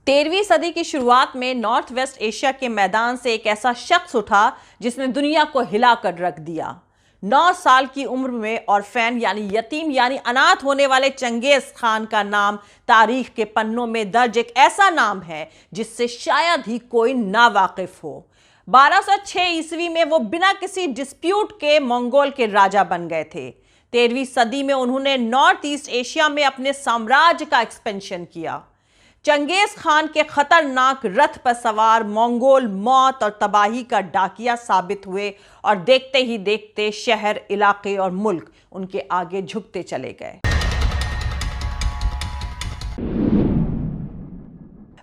13वीं सदी की शुरुआत में नॉर्थ वेस्ट एशिया के मैदान से एक ऐसा शख्स उठा जिसने दुनिया को हिलाकर रख दिया। 9 साल की उम्र में ऑर्फेन यानी यतीम यानी अनाथ होने वाले चंगेज खान का नाम तारीख के पन्नों में दर्ज एक ऐसा नाम है जिससे शायद ही कोई ना वाकिफ हो। 1206 ईस्वी में वो बिना किसी डिस्प्यूट के मंगोल के राजा बन गए थे। 13वीं सदी में उन्होंने नॉर्थ ईस्ट एशिया में अपने साम्राज्य का एक्सपेंशन किया। चंगेज खान के खतरनाक रथ पर सवार मंगोल मौत और तबाही का डाकिया साबित हुए और देखते ही देखते शहर, इलाके और मुल्क उनके आगे झुकते चले गए।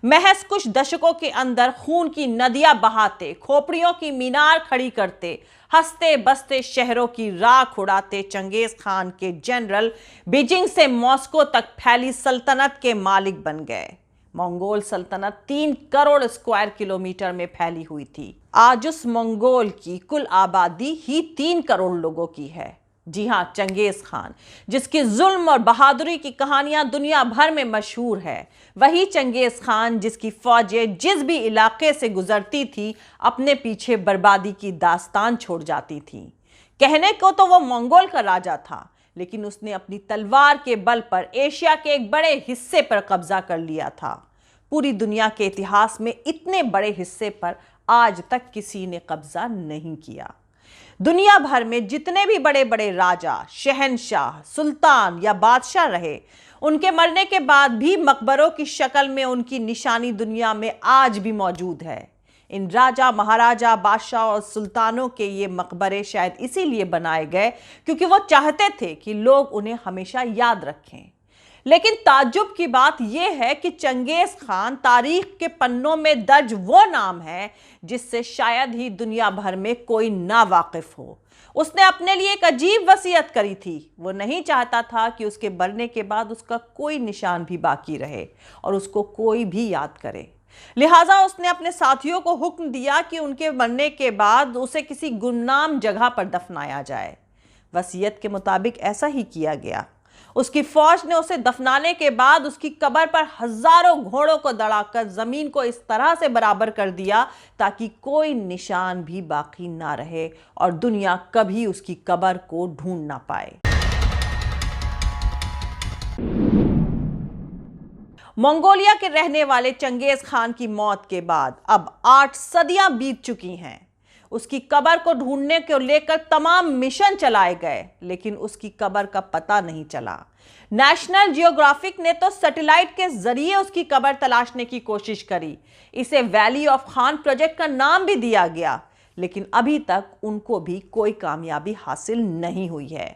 महज कुछ दशकों के अंदर खून की नदियां बहाते, खोपड़ियों की मीनार खड़ी करते, हंसते बसते शहरों की राख उड़ाते चंगेज खान के जनरल बीजिंग से मॉस्को तक फैली सल्तनत के मालिक बन गए। मंगोल सल्तनत 3 करोड़ स्क्वायर किलोमीटर में फैली हुई थी। आज उस मंगोल की कुल आबादी ही 3 करोड़ लोगों की है। जी हां, चंगेज खान, जिसकी जुल्म और बहादुरी की कहानियां दुनिया भर में मशहूर है, वही चंगेज खान जिसकी फौजें जिस भी इलाके से गुजरती थी अपने पीछे बर्बादी की दास्तान छोड़ जाती थी। कहने को तो वो मंगोल का राजा था, लेकिन उसने अपनी तलवार के बल पर एशिया के एक बड़े हिस्से पर कब्जा कर लिया था। पूरी दुनिया के इतिहास में इतने बड़े हिस्से पर आज तक किसी ने कब्जा नहीं किया। दुनिया भर में जितने भी बड़े बड़े राजा, शहंशाह, सुल्तान या बादशाह रहे, उनके मरने के बाद भी मकबरों की शक्ल में उनकी निशानी दुनिया में आज भी मौजूद है। इन राजा, महाराजा, बादशाह और सुल्तानों के ये मकबरे शायद इसीलिए बनाए गए क्योंकि वो चाहते थे कि लोग उन्हें हमेशा याद रखें। लेकिन ताज्जुब की बात यह है कि चंगेज खान तारीख के पन्नों में दर्ज वो नाम है जिससे शायद ही दुनिया भर में कोई ना वाकिफ हो। उसने अपने लिए एक अजीब वसीयत करी थी। वो नहीं चाहता था कि उसके मरने के बाद उसका कोई निशान भी बाकी रहे और उसको कोई भी याद करे। लिहाजा उसने अपने साथियों को हुक्म दिया कि उनके मरने के बाद उसे किसी गुमनाम जगह पर दफनाया जाए। वसीयत के मुताबिक ऐसा ही किया गया। उसकी फौज ने उसे दफनाने के बाद उसकी कब्र पर हजारों घोड़ों को दौड़ाकर जमीन को इस तरह से बराबर कर दिया ताकि कोई निशान भी बाकी ना रहे और दुनिया कभी उसकी कब्र को ढूंढ ना पाए। मंगोलिया के रहने वाले चंगेज खान की मौत के बाद अब 8 सदियां बीत चुकी हैं। उसकी कब्र को ढूंढने को लेकर तमाम मिशन चलाए गए, लेकिन उसकी कब्र का पता नहीं चला। नेशनल जियोग्राफिक ने तो सैटेलाइट के जरिए उसकी कब्र तलाशने की कोशिश करी। इसे वैली ऑफ खान प्रोजेक्ट का नाम भी दिया गया, लेकिन अभी तक उनको भी कोई कामयाबी हासिल नहीं हुई है।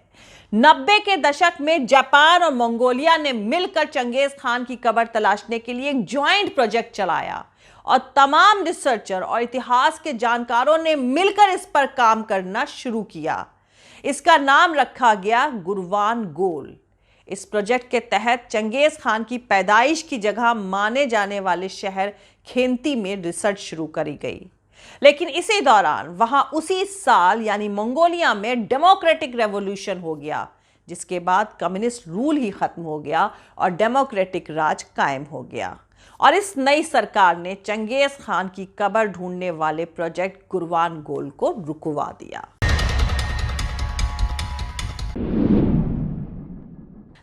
90 के दशक में जापान और मंगोलिया ने मिलकर चंगेज खान की कब्र तलाशने के लिए एक ज्वाइंट प्रोजेक्ट चलाया और तमाम रिसर्चर और इतिहास के जानकारों ने मिलकर इस पर काम करना शुरू किया। इसका नाम रखा गया गुरवान गोल। इस प्रोजेक्ट के तहत चंगेज खान की पैदाइश की जगह माने जाने वाले शहर खेंती में रिसर्च शुरू करी गई। लेकिन इसी दौरान वहां उसी साल यानी मंगोलिया में डेमोक्रेटिक रेवोल्यूशन हो गया, जिसके बाद कम्युनिस्ट रूल ही खत्म हो गया और डेमोक्रेटिक राज कायम हो गया। और इस नई सरकार ने चंगेज खान की कब्र ढूंढने वाले प्रोजेक्ट गुरवान गोल को रुकवा दिया।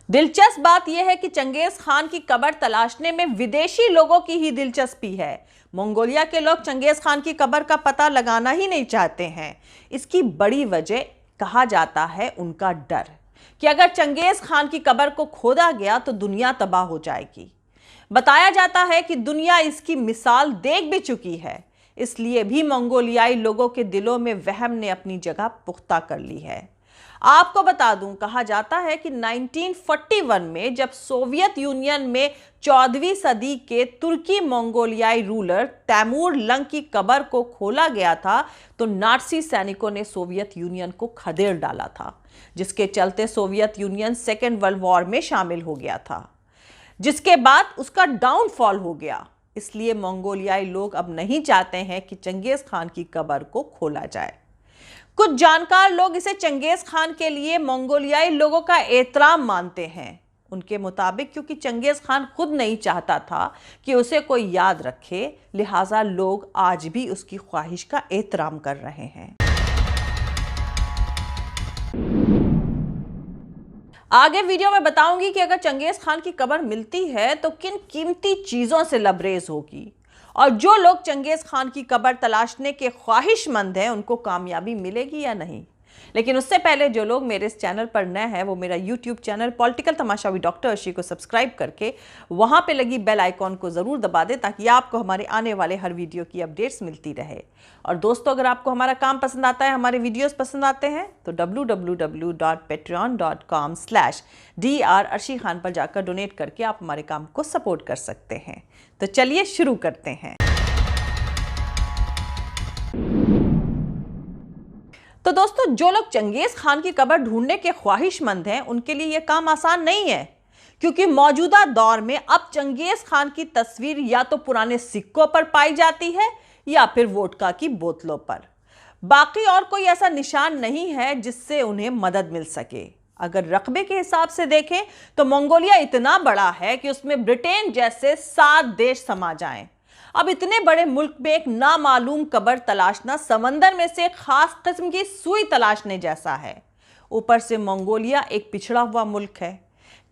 दिलचस्प बात यह है कि चंगेज खान की कब्र तलाशने में विदेशी लोगों की ही दिलचस्पी है। मंगोलिया के लोग चंगेज खान की कब्र का पता लगाना ही नहीं चाहते हैं। इसकी बड़ी वजह कहा जाता है उनका डर कि अगर चंगेज खान की कब्र को खोदा गया तो दुनिया तबाह हो जाएगी। बताया जाता है कि दुनिया इसकी मिसाल देख भी चुकी है, इसलिए भी मंगोलियाई लोगों के दिलों में वहम ने अपनी जगह पुख्ता कर ली है। आपको बता दूं, कहा जाता है कि 1941 में जब सोवियत यूनियन में 14वीं सदी के तुर्की मंगोलियाई रूलर तैमूर लंग की कब्र को खोला गया था तो नाज़ी सैनिकों ने सोवियत यूनियन को खदेड़ डाला था, जिसके चलते Soviet union second world war में शामिल हो गया था, जिसके बाद उसका डाउनफॉल हो गया। इसलिए मंगोलियाई लोग अब नहीं चाहते हैं कि चंगेज खान की कब्र को खोला जाए। कुछ जानकार लोग इसे चंगेज खान के लिए मंगोलियाई लोगों का एहतराम मानते हैं। उनके मुताबिक क्योंकि चंगेज खान खुद नहीं चाहता था कि उसे कोई याद रखे, लिहाजा लोग आज भी उसकी ख्वाहिश का एहतराम कर रहे हैं। आगे वीडियो में बताऊंगी कि अगर चंगेज खान की कब्र मिलती है तो किन कीमती चीजों से लबरेज होगी, और जो लोग चंगेज खान की कब्र तलाशने के ख्वाहिशमंद हैं उनको कामयाबी मिलेगी या नहीं। लेकिन उससे पहले जो लोग मेरे इस चैनल पर नए हैं वो मेरा YouTube channel political Tamasha with doctor Arshi को सब्सक्राइब करके वहां पे लगी बेल आइकॉन को जरूर दबा दें ताकि आपको हमारे आने वाले हर वीडियो की अपडेट्स मिलती रहे। और दोस्तों, अगर आपको हमारा काम पसंद आता है, हमारे वीडियोस पसंद आते हैं तो www.patreon.com/dr अर्शी खान पर जाकर डोनेट करके आप हमारे काम को सपोर्ट कर सकते हैं। तो चलिए शुरू करते हैं। तो दोस्तों, जो लोग चंगेज खान की कब्र ढूंढने के ख्वाहिशमंद हैं उनके लिए यह काम आसान नहीं है, क्योंकि मौजूदा दौर में अब चंगेज खान की तस्वीर या तो पुराने सिक्कों पर पाई जाती है या फिर वोडका की बोतलों पर। बाकी और कोई ऐसा निशान नहीं है जिससे उन्हें मदद मिल सके। अगर रकबे के हिसाब से देखें तो मंगोलिया इतना बड़ा है कि उसमें ब्रिटेन जैसे 7 देश समा जाएं। अब इतने बड़े मुल्क में एक नामालूम कब्र तलाशना समंदर में से खास किस्म की सुई तलाशने जैसा है। ऊपर से मंगोलिया एक पिछड़ा हुआ मुल्क है।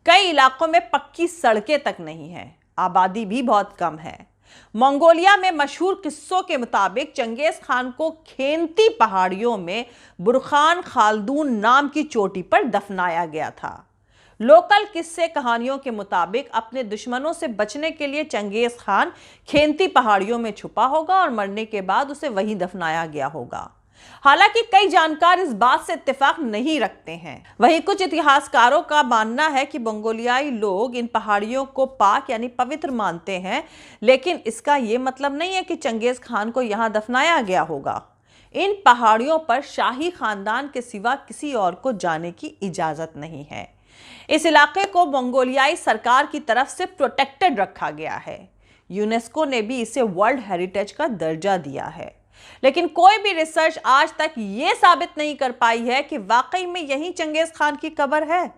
कई इलाकों में पक्की सड़कें तक नहीं है, आबादी भी बहुत कम है। मंगोलिया में मशहूर किस्सों के मुताबिक चंगेज खान को खेंती पहाड़ियों में बुरखान खालदून नाम की चोटी पर दफनाया गया था। लोकल किस्से कहानियों के मुताबिक अपने दुश्मनों से बचने के लिए चंगेज खान खेंती पहाड़ियों में छुपा होगा और मरने के बाद उसे वहीं दफनाया गया होगा। हालांकि कई जानकार इस बात से इत्तेफाक नहीं रखते हैं। वहीं कुछ इतिहासकारों का मानना है कि मंगोलियाई लोग इन पहाड़ियों को पाक यानी पवित्र मानते हैं, लेकिन इसका यह मतलब नहीं है कि चंगेज खान को यहां दफनाया गया होगा। इन पहाड़ियों पर शाही खानदान के सिवा किसी और को जाने की इजाजत नहीं है। इस इलाके को मंगोलियाई सरकार की तरफ से प्रोटेक्टेड रखा गया है। यूनेस्को ने भी इसे वर्ल्ड हेरिटेज का दर्जा दिया है, लेकिन कोई भी रिसर्च आज तक ये साबित नहीं कर पाई है कि वाकई में यही चंगेज खान की कब्र है।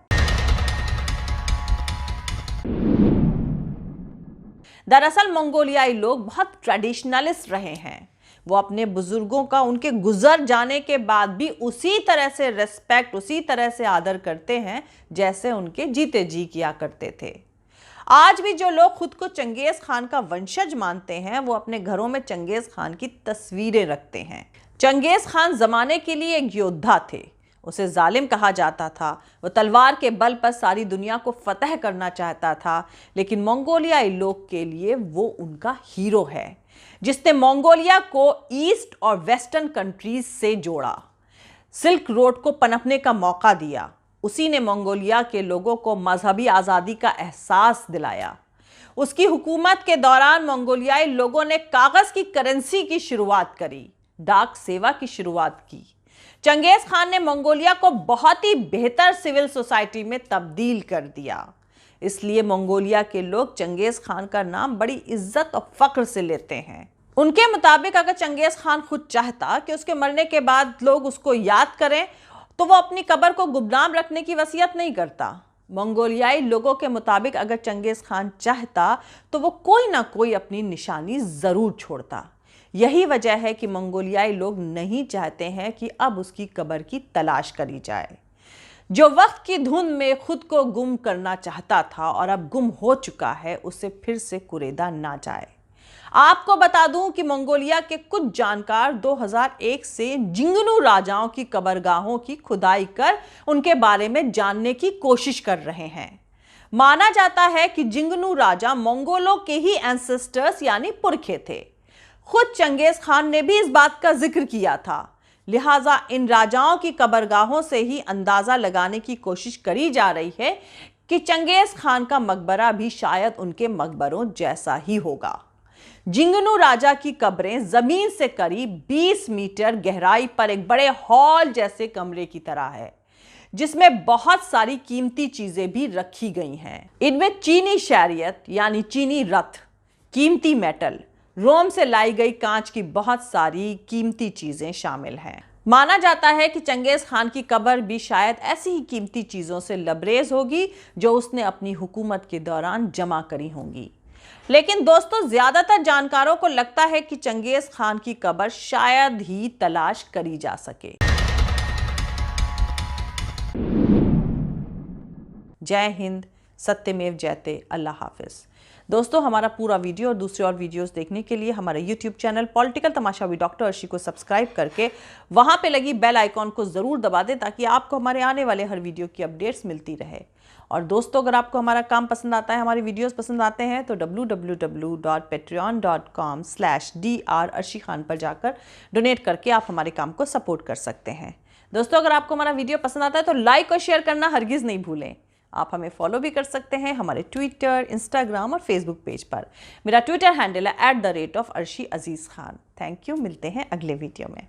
दरअसल मंगोलियाई लोग बहुत ट्रेडिशनलिस्ट रहे हैं। वो अपने बुजुर्गों का उनके गुजर जाने के बाद भी उसी तरह से रिस्पेक्ट, उसी तरह से आदर करते हैं जैसे उनके जीते जी किया करते थे। आज भी जो लोग खुद को चंगेज खान का वंशज मानते हैं वो अपने घरों में चंगेज खान की तस्वीरें रखते हैं। चंगेज खान जमाने के लिए एक योद्धा थे। उसे जालिम कहा जाता था। वो तलवार के बल पर सारी दुनिया को फतह करना चाहता था, लेकिन मंगोलियाई लोग के लिए वो उनका हीरो है जिसने मंगोलिया को ईस्ट और वेस्टर्न कंट्रीज से जोड़ा, सिल्क रोड को पनपने का मौका दिया। उसी ने मंगोलिया के लोगों को मजहबी आज़ादी का एहसास दिलाया। उसकी हुकूमत के दौरान मंगोलियाई लोगों ने कागज की करेंसी की शुरुआत करी, डाक सेवा की शुरुआत की। चंगेज खान ने मंगोलिया को बहुत ही बेहतर सिविल सोसाइटी में तब्दील कर दिया। इसलिए मंगोलिया के लोग चंगेज खान का नाम बड़ी इज्जत और फख्र से लेते हैं। उनके मुताबिक अगर चंगेज खान खुद चाहता कि उसके मरने के बाद लोग उसको याद करें तो वो अपनी कब्र को गुमनाम रखने की वसीयत नहीं करता। मंगोलियाई लोगों के मुताबिक अगर चंगेज खान चाहता तो वो कोई ना कोई अपनी निशानी जरूर छोड़ता। यही वजह है कि मंगोलियाई लोग नहीं चाहते हैं कि अब उसकी कब्र की तलाश करी जाए। जो वक्त की धुन में खुद को गुम करना चाहता था और अब गुम हो चुका है, उसे फिर से कुरेदा ना जाए। आपको बता दूं कि मंगोलिया के कुछ जानकार 2001 से जिंगनू राजाओं की कब्रगाहों की खुदाई कर उनके बारे में जानने की कोशिश कर रहे हैं। माना जाता है कि जिंगनू राजा मंगोलों के ही एंसेस्टर्स यानी पुरखे थे। खुद चंगेज खान ने भी इस बात का जिक्र किया था। लिहाजा इन राजाओं की कब्रगाहों से ही अंदाजा लगाने की कोशिश करी जा रही है कि चंगेज खान का मकबरा भी शायद उनके मकबरों जैसा ही होगा। जिंगनू राजा की कब्रें जमीन से करीब 20 मीटर गहराई पर एक बड़े हॉल जैसे कमरे की तरह है, जिसमें बहुत सारी कीमती चीजें भी रखी गई हैं। इनमें चीनी शैरियत यानी चीनी रथ, कीमती मेटल, रोम से लाई गई कांच की बहुत सारी कीमती चीजें शामिल हैं। माना जाता है कि चंगेज खान की कब्र भी शायद ऐसी ही कीमती चीजों से लबरेज होगी जो उसने अपनी हुकूमत के दौरान जमा करी होंगी। लेकिन दोस्तों, ज्यादातर जानकारों को लगता है कि चंगेज खान की कब्र शायद ही तलाश करी जा सके। जय हिंद, सत्यमेव जयते, अल्लाह हाफिज। दोस्तों, हमारा पूरा वीडियो और दूसरे और वीडियोस देखने के लिए हमारे YouTube channel political Tamasha with doctor Arshi को सब्सक्राइब करके वहां पे लगी बेल आइकॉन को जरूर दबा दें ताकि आपको हमारे आने वाले हर वीडियो की अपडेट्स मिलती रहे। और दोस्तों, अगर आपको हमारा काम पसंद आता है, हमारी वीडियोस पसंद आते हैं तो www.patreon.com/dr अर्शी खान पर जाकर डोनेट करके आप हमारे काम को सपोर्ट कर सकते हैं। दोस्तों, अगर आपको हमारा वीडियो पसंद आता है तो लाइक और शेयर करना हरगिज़ नहीं भूलें। आप हमें फॉलो भी कर सकते हैं हमारे ट्विटर, इंस्टाग्राम और फेसबुक पेज पर। मेरा ट्विटर हैंडल है @arshi Aziz Khan. Thank you. मिलते हैं अगले वीडियो में।